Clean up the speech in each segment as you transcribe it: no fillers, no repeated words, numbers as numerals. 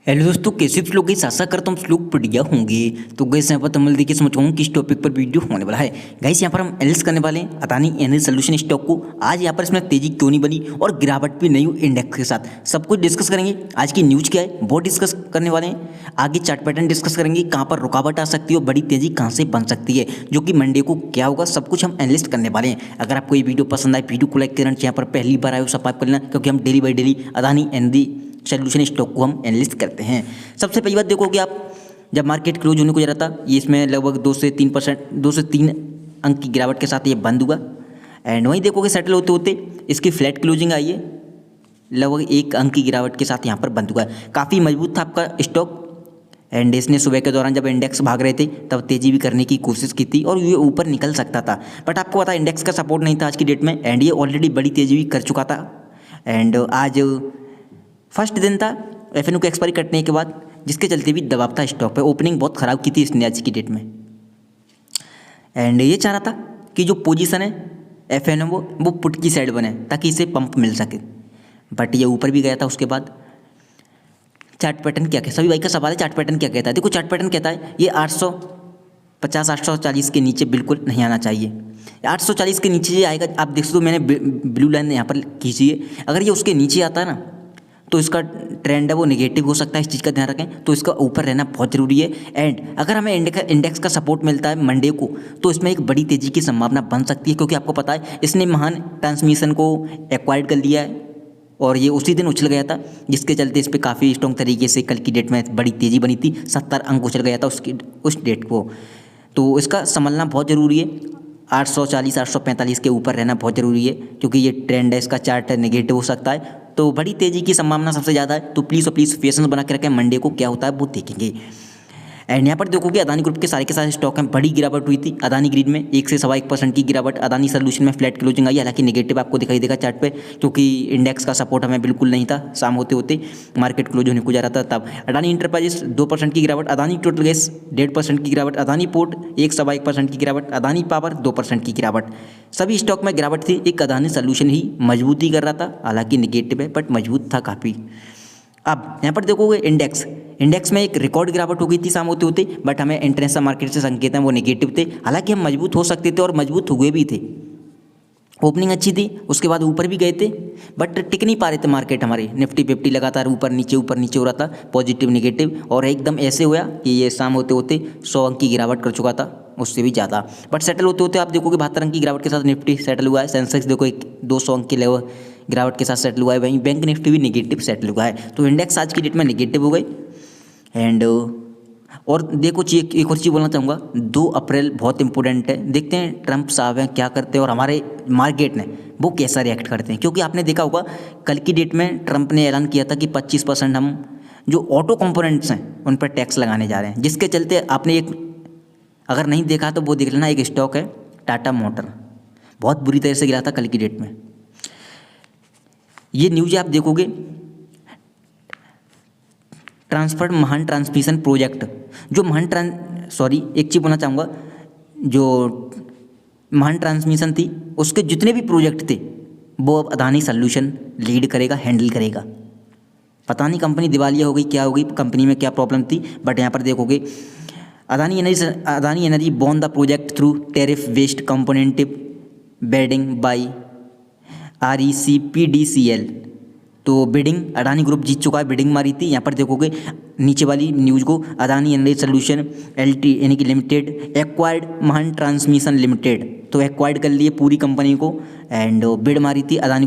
Hello दोस्तों, कैसे आप लोग? आशा करता हूँ लोग बढ़िया होंगे। तो गैस यहाँ पर तुम देखिए समझाऊँ किस टॉपिक पर वीडियो होने वाला है। गैस यहाँ पर हम एनालिसिस करने वाले हैं अदानी एनर्जी सॉल्यूशन स्टॉक को। आज यहाँ पर इसमें तेजी क्यों नहीं बनी और गिरावट भी नहीं हुई इंडेक्स के साथ, सब कुछ डिस्कस करेंगे। आज की न्यूज़ क्या है वो डिस्कस करने वाले हैं। आगे चार्ट पैटर्न डिस्कस करेंगे, कहाँ पर रुकावट आ सकती है और बड़ी तेजी कहाँ से बन सकती है, जो कि मंडे को क्या होगा, सब कुछ हम एनालिस्ट करने वाले हैं। अगर आपको ये वीडियो पसंद आए, वीडियो को लाइक करना, यहाँ पर पहली बार आए हो सब्सक्राइब कर लेना, क्योंकि हम daily by daily Adani energy solution stock को हम एनालिस्ट करते हैं। सबसे पहली बात देखोगे आप, जब मार्केट क्लोज होने को जा रहा था, ये इसमें लगभग 2 से 3 अंक की गिरावट के साथ ये बंद हुआ। एंड वहीं देखोगे सेटल होते होते इसकी फ्लैट क्लोजिंग आई है, लगभग 1 अंक की गिरावट के साथ यहाँ पर बंद हुआ है। काफ़ी मजबूत था आपका स्टॉक। एंड इसने सुबह के दौरान जब इंडेक्स भाग रहे थे तब तेजी भी करने की कोशिश की थी और ये ऊपर निकल सकता था, बट आपको पता इंडेक्स का सपोर्ट नहीं था आज की डेट में। एंड ये ऑलरेडी बड़ी तेजी भी कर चुका था। एंड आज फर्स्ट दिन था एफएनओ को एक्सपायरी कटने के बाद, जिसके चलते भी दबाव था स्टॉक पे। ओपनिंग बहुत ख़राब की थी इसने आज की डेट में। एंड ये चाह रहा था कि जो पोजीशन है एफएनओ वो पुट की साइड बने ताकि इसे पंप मिल सके, बट ये ऊपर भी गया था। उसके बाद चार्ट पैटर्न क्या कहता है, सभी भाई का सवाल है, चार्ट पैटर्न क्या कहता है? देखो चार्ट पैटर्न कहता है ये 850 840 के नीचे बिल्कुल नहीं आना चाहिए। 840 के नीचे ये आएगा, आप देख सकते हो मैंने ब्लू लाइन यहाँ पर खींची है। अगर ये उसके नीचे आता है ना तो इसका ट्रेंड है वो नेगेटिव हो सकता है, इस चीज़ का ध्यान रखें। तो इसका ऊपर रहना बहुत ज़रूरी है। एंड अगर हमें इंडेक्स का सपोर्ट मिलता है मंडे को, तो इसमें एक बड़ी तेज़ी की संभावना बन सकती है, क्योंकि आपको पता है इसने महान ट्रांसमिशन को एक्वायर्ड कर लिया है और ये उसी दिन उछल गया था, जिसके चलते इस पर काफ़ी स्ट्रॉन्ग तरीके से कल की डेट में बड़ी तेज़ी बनी थी। 70 अंक उछल गया था उस डेट को। तो इसका संभलना बहुत ज़रूरी है। 840 845 के ऊपर रहना बहुत ज़रूरी है, क्योंकि ये ट्रेंड है, इसका चार्ट नेगेटिव हो सकता है। तो बड़ी तेज़ी की संभावना सबसे ज़्यादा है। तो प्लीज़ और प्लीज़ पेशेंस बना के रखें, मंडे को क्या होता है वो देखेंगे। एंड यहाँ पर देखोगे अदानी ग्रुप के सारे स्टॉक में बड़ी गिरावट हुई थी। अदानी ग्रीन में 1 से 1.25% की गिरावट, अदानी सॉल्यूशन में फ्लैट क्लोजिंग आई, हालांकि नेगेटिव आपको दिखाई देगा चार्ट पे, क्योंकि इंडेक्स का सपोर्ट हमें बिल्कुल नहीं था। शाम होते होते मार्केट क्लोज होने को जा रहा था तब। अदानी इंटरप्राइजेस 2% की गिरावट, अदानी टोटल गैस 1.5% की गिरावट, अदानी पोर्ट 1.25% की गिरावट, अदानी पावर 2% की गिरावट। सभी स्टॉक में गिरावट थी। एक अदानी सॉल्यूशन ही मजबूती कर रहा था, हालांकि नेगेटिव है बट मजबूत था काफ़ी। अब यहाँ पर देखोगे इंडेक्स में एक रिकॉर्ड गिरावट हो गई थी शाम होते होते, बट हमें इंटरनेशनल मार्केट से संकेत हैं वो नेगेटिव थे। हालांकि हम मजबूत हो सकते थे और मजबूत हुए भी थे। ओपनिंग अच्छी थी, उसके बाद ऊपर भी गए थे, बट टिक नहीं पा रहे थे मार्केट। हमारे निफ्टी 50 लगातार ऊपर नीचे हो रहा था, पॉजिटिव नेगेटिव, और एकदम ऐसे हुआ कि ये शाम होते होते 100 अंक की गिरावट कर चुका था, उससे भी ज़्यादा। बट सेटल होते होते आप देखोगे 72 अंक की गिरावट के साथ निफ्टी सेटल हुआ है। सेंसेक्स देखो 200 अंक के लेवल गिरावट के साथ सेटल हुआ है। वहीं बैंक निफ्टी भी नेगेटिव सेटल हुआ है। तो इंडेक्स आज की डेट में नेगेटिव हो गए। एंड और देखो एक और चीज़ बोलना चाहूँगा, 2 अप्रैल बहुत इंपॉर्टेंट है। देखते हैं ट्रंप साहब हैं क्या करते हैं और हमारे मार्केट ने वो कैसा रिएक्ट करते हैं, क्योंकि आपने देखा होगा कल की डेट में ट्रंप ने ऐलान किया था कि 25% हम जो ऑटो कंपोनेंट्स हैं उन पर टैक्स लगाने जा रहे हैं, जिसके चलते आपने एक, अगर नहीं देखा तो वो देख लेना, एक स्टॉक है टाटा मोटर, बहुत बुरी तरह से गिरा था कल की डेट में। ये न्यूज़ आप देखोगे, ट्रांसफर महान ट्रांसमिशन प्रोजेक्ट, जो एक चीज़ बोलना चाहूँगा, जो महान ट्रांसमिशन थी उसके जितने भी प्रोजेक्ट थे वो अब अदानी सॉल्यूशन लीड करेगा, हैंडल करेगा। पता नहीं कंपनी दिवालिया हो गई, क्या हो गई, कंपनी में क्या प्रॉब्लम थी, बट यहाँ पर देखोगे Adani energy won the project through tariff based competitive bidding by RECPDCL। तो बिडिंग अडानी ग्रुप जीत चुका है, बिडिंग मारी थी। यहाँ पर देखोगे नीचे वाली न्यूज़ को, अदानी एनर्जी सॉल्यूशन LT यानी कि लिमिटेड एक्वायर्ड महान ट्रांसमिशन लिमिटेड, तो एक्वायर्ड कर लिए पूरी कंपनी को। एंड बिड मारी थी अदानी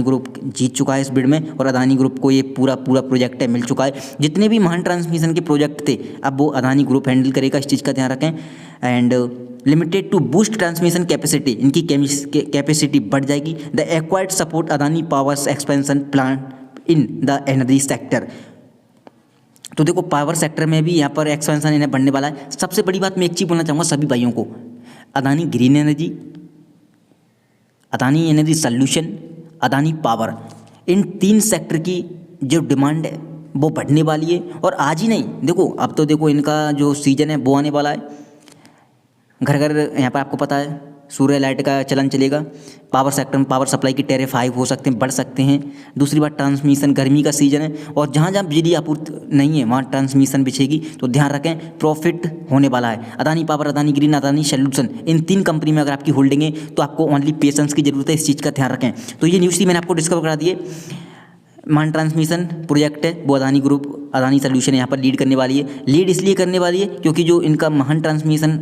ग्रुप जीत चुका है इस बिड में, और अदानी ग्रुप को ये पूरा प्रोजेक्ट है मिल चुका है। जितने भी महान ट्रांसमिशन के प्रोजेक्ट थे अब वो अदानी ग्रुप हैंडल करेगा, इस चीज़ का ध्यान रखें। And limited to boost transmission capacity, इनकी कैपेसिटी बढ़ जाएगी। The acquired support Adani power's expansion plan in the energy sector. तो देखो पावर सेक्टर में भी यहाँ पर एक्सपेंशन इन्हें बढ़ने वाला है। सबसे बड़ी बात मैं एक चीज़ बोलना चाहूँगा सभी भाइयों को, Adani green energy, Adani energy solution, Adani power, इन 3 सेक्टर की जो डिमांड है वो बढ़ने वाली है। और आज ही नहीं, देखो अब तो देखो इनका जो सीजन है वो आने वाला है। घर घर यहाँ पर आपको पता है सूर्य लाइट का चलन चलेगा। पावर सेक्टर में पावर सप्लाई की टैरिफ हाई हो सकते हैं, बढ़ सकते हैं। दूसरी बात ट्रांसमिशन, गर्मी का सीजन है और जहाँ जहाँ बिजली आपूर्ति नहीं है वहाँ ट्रांसमिशन बिछेगी, तो ध्यान रखें प्रॉफिट होने वाला है। Adani power, Adani green, Adani solution, इन 3 कंपनी में अगर आपकी होल्डिंग है तो आपको ओनली पेशेंस की जरूरत है, इस चीज़ का ध्यान रखें। तो ये न्यूज़ थी, मैंने आपको डिस्कवर करा दिए। महान ट्रांसमिशन प्रोजेक्ट है वो अदानी ग्रुप, अदानी सॉल्यूशन यहाँ पर लीड करने वाली है। लीड इसलिए करने वाली है क्योंकि जो इनका महान ट्रांसमिशन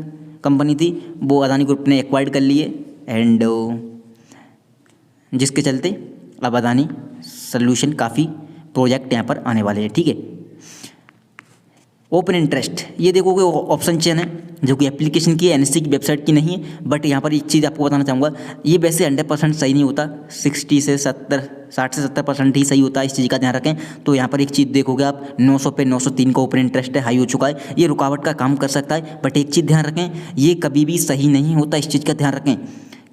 कंपनी थी वो अदानी ग्रुप ने एक्वायर्ड कर ली है, एंड जिसके चलते अब अदानी सॉल्यूशन काफ़ी प्रोजेक्ट यहाँ पर आने वाले हैं। ठीक है, ओपन इंटरेस्ट, ये देखोगे ऑप्शन चेन है जो कि एप्लीकेशन की है, एनएससी की वेबसाइट की नहीं है। बट यहाँ पर एक चीज़ आपको बताना चाहूँगा, ये वैसे 100% सही नहीं होता, 60 से 70% ही सही होता है, इस चीज़ का ध्यान रखें। तो यहाँ पर एक चीज़ देखोगे आप 900 पे 903 का ओपन इंटरेस्ट है, हाई हो चुका है, ये रुकावट का काम कर सकता है। बट एक चीज़ ध्यान रखें, ये कभी भी सही नहीं होता, इस चीज़ का ध्यान रखें।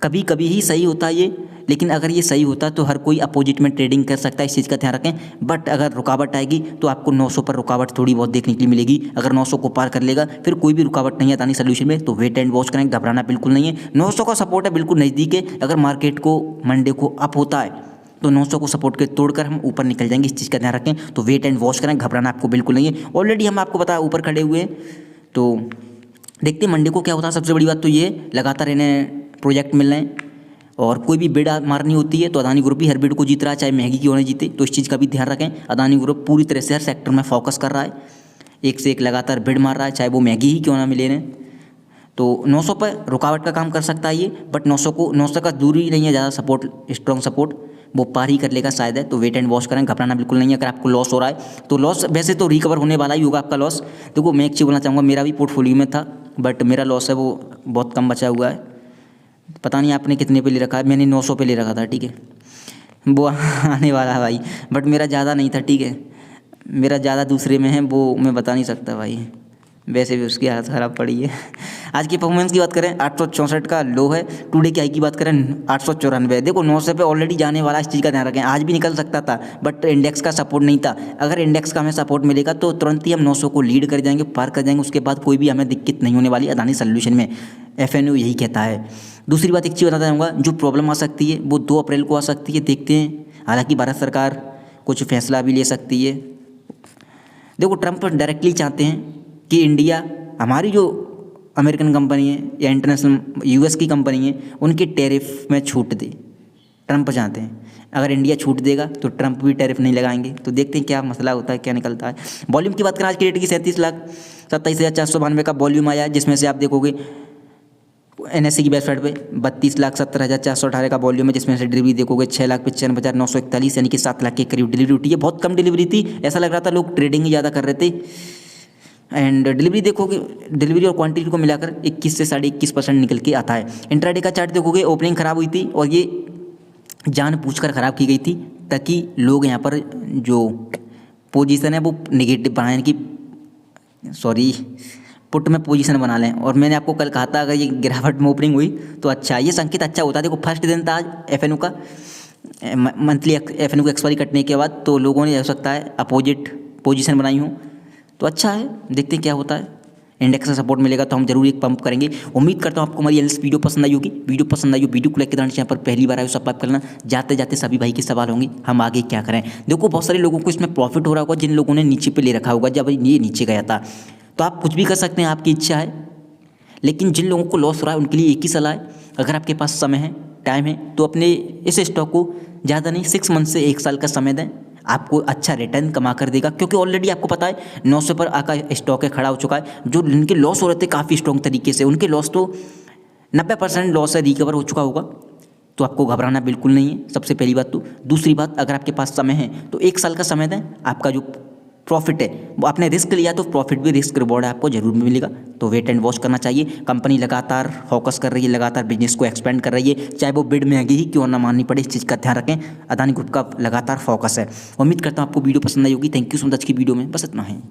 कभी कभी ही सही होता है ये, लेकिन अगर ये सही होता तो हर कोई अपोजिट में ट्रेडिंग कर सकता है, इस चीज़ का ध्यान रखें। बट अगर रुकावट आएगी तो आपको 900 पर रुकावट थोड़ी बहुत देखने के लिए मिलेगी। अगर 900 को पार कर लेगा फिर कोई भी रुकावट नहीं है अदानी सॉल्यूशन में, तो वेट एंड वॉच करें, घबराना बिल्कुल नहीं है। 900 का सपोर्ट है, बिल्कुल नज़दीक है। अगर मार्केट को मंडे को अप होता है तो 900 को सपोर्ट के तोड़कर हम ऊपर निकल जाएंगे, इस चीज़ का ध्यान रखें। तो वेट एंड वॉच करें, घबराना आपको बिल्कुल नहीं है। ऑलरेडी हम आपको पता ऊपर खड़े हुए हैं, तो देखते हैं मंडे को क्या होता है। सबसे बड़ी बात तो ये लगातार इन्हें प्रोजेक्ट मिल रहे हैं और कोई भी बिड मारनी होती है तो अदानी ग्रुप ही हर बिड को जीत रहा है, चाहे महंगी क्यों ना जीते। तो इस चीज़ का भी ध्यान रखें, अदानी ग्रुप पूरी तरह से हर सेक्टर में फोकस कर रहा है, एक से एक लगातार बिड मार रहा है, चाहे वो महंगी ही क्यों ना मिले इन्हें। तो 900 पर रुकावट का काम कर सकता है ये, बट 900 का दूरी नहीं है ज़्यादा सपोर्ट, स्ट्रॉन्ग सपोर्ट, वो पार ही कर लेगा शायद है। तो वेट एंड वॉच करें, घबराना बिल्कुल नहीं है। अगर आपको लॉस हो रहा है तो लॉस वैसे तो रिकवर होने वाला ही होगा आपका लॉस। देखो मैं एक चीज़ बोलना चाहूँगा, मेरा भी पोर्टफोलियो में था बट मेरा लॉस है वो बहुत कम बचा हुआ है। पता नहीं आपने कितने पे ले रखा है, मैंने 900 पे ले रखा था। ठीक है, वो आने वाला है भाई, बट मेरा ज़्यादा नहीं था। ठीक है, मेरा ज़्यादा दूसरे में है, वो मैं बता नहीं सकता भाई, वैसे भी उसकी हालत ख़राब पड़ी है। आज की परफॉर्मेंस की बात करें 864 का लो है, टुडे की हाई की बात करें 894। देखो 900 पे ऑलरेडी जाने वाला, इस चीज़ का ध्यान रखें। आज भी निकल सकता था बट इंडेक्स का सपोर्ट नहीं था। अगर इंडेक्स का हमें सपोर्ट मिलेगा तो तुरंत ही हम 900 को लीड कर जाएंगे, पार कर जाएंगे, उसके बाद कोई भी हमें दिक्कत नहीं होने वाली अदानी सॉल्यूशन में, FNO यही कहता है। दूसरी बात एक चीज़ बताना चाहूँगा, जो प्रॉब्लम आ सकती है वो 2 अप्रैल को आ सकती है, देखते हैं। हालांकि भारत सरकार कुछ फैसला भी ले सकती है। देखो ट्रंप डायरेक्टली चाहते हैं कि इंडिया, हमारी जो अमेरिकन कंपनी है या इंटरनेशनल US की कंपनी है, उनके टैरिफ में छूट दे, ट्रंप चाहते हैं। अगर इंडिया छूट देगा तो ट्रंप भी टैरिफ नहीं लगाएंगे। तो देखते हैं क्या मसला होता है, क्या निकलता है। वॉल्यूम की बात करें आज की डेट की 37,27,492 का वॉल्यूम आया है, जिसमें से आप देखोगे NSE की वेबसाइट पे 32,70,418 का वॉल्यूम है, जिसमें से डिलीवरी देखोगे 6,95,941, यानी कि 7 लाख के करीब डिलीवरी उठी है। बहुत कम डिलीवरी थी, ऐसा लग रहा था लोग ट्रेडिंग ही ज़्यादा कर रहे थे। एंड डिलीवरी देखोगे, डिलीवरी और क्वांटिटी को मिलाकर 21 से 21.5% निकल के आता है। इंट्राडे का चार्ट देखोगे, ओपनिंग खराब हुई थी और ये जानबूझकर खराब की गई थी ताकि लोग यहाँ पर जो पोजीशन है वो नेगेटिव बनाए, कि पुट में पोजीशन बना लें। और मैंने आपको कल कहा था अगर ये गिरावट में ओपनिंग हुई तो अच्छा, ये संकेत अच्छा होता है। देखो फर्स्ट दिन था आज FNO का, मंथली FNO को एक्सपायरी कटने के बाद, तो लोगों ने हो सकता है अपोजिट पोजीशन बनाई हो, तो अच्छा है। देखते हैं क्या होता है, इंडेक्स का सपोर्ट मिलेगा तो हम जरूर एक पंप करेंगे। उम्मीद करता हूँ आपको हमारी एनालिसिस वीडियो पसंद आई होगी। वीडियो पसंद आई हो, वीडियो को लाइक करना, यहाँ पर पहली बार आए हो सब्सक्राइब करना। जाते जाते सभी भाई के सवाल होंगे, हम आगे क्या करें। देखो बहुत सारे लोगों को इसमें प्रॉफिट हो रहा होगा, जिन लोगों ने नीचे पे ले रखा होगा जब ये नीचे गया था, तो आप कुछ भी कर सकते हैं, आपकी इच्छा है। लेकिन जिन लोगों को लॉस हो रहा है उनके लिए एक ही सलाह है, अगर आपके पास समय है, टाइम है, तो अपने इस स्टॉक को ज़्यादा नहीं 6 मंथ से 1 साल का समय दें, आपको अच्छा रिटर्न कमा कर देगा। क्योंकि ऑलरेडी आपको पता है 900 पर आकर स्टॉक है, खड़ा हो चुका है। जो जिनके लॉस हो रहे थे काफ़ी स्ट्रॉन्ग तरीके से, उनके लॉस तो 90% लॉस है रिकवर हो चुका होगा। तो आपको घबराना बिल्कुल नहीं है, सबसे पहली बात तो। दूसरी बात, अगर आपके पास समय है तो 1 साल का समय दें, आपका जो प्रॉफिट है वो आपने रिस्क लिया तो प्रॉफिट भी रिस्क रिवॉर्ड है आपको जरूर मिलेगा। तो वेट एंड वॉच करना चाहिए। कंपनी लगातार फोकस कर रही है, लगातार बिजनेस को एक्सपेंड कर रही है, चाहे वो बिड महंगी ही क्यों ना माननी पड़े, इस चीज़ का ध्यान रखें। अदानी ग्रुप का लगातार फोकस है। उम्मीद करता हूँ आपको वीडियो पसंद आई होगी। थैंक यू सो मच की वीडियो में बस इतना है।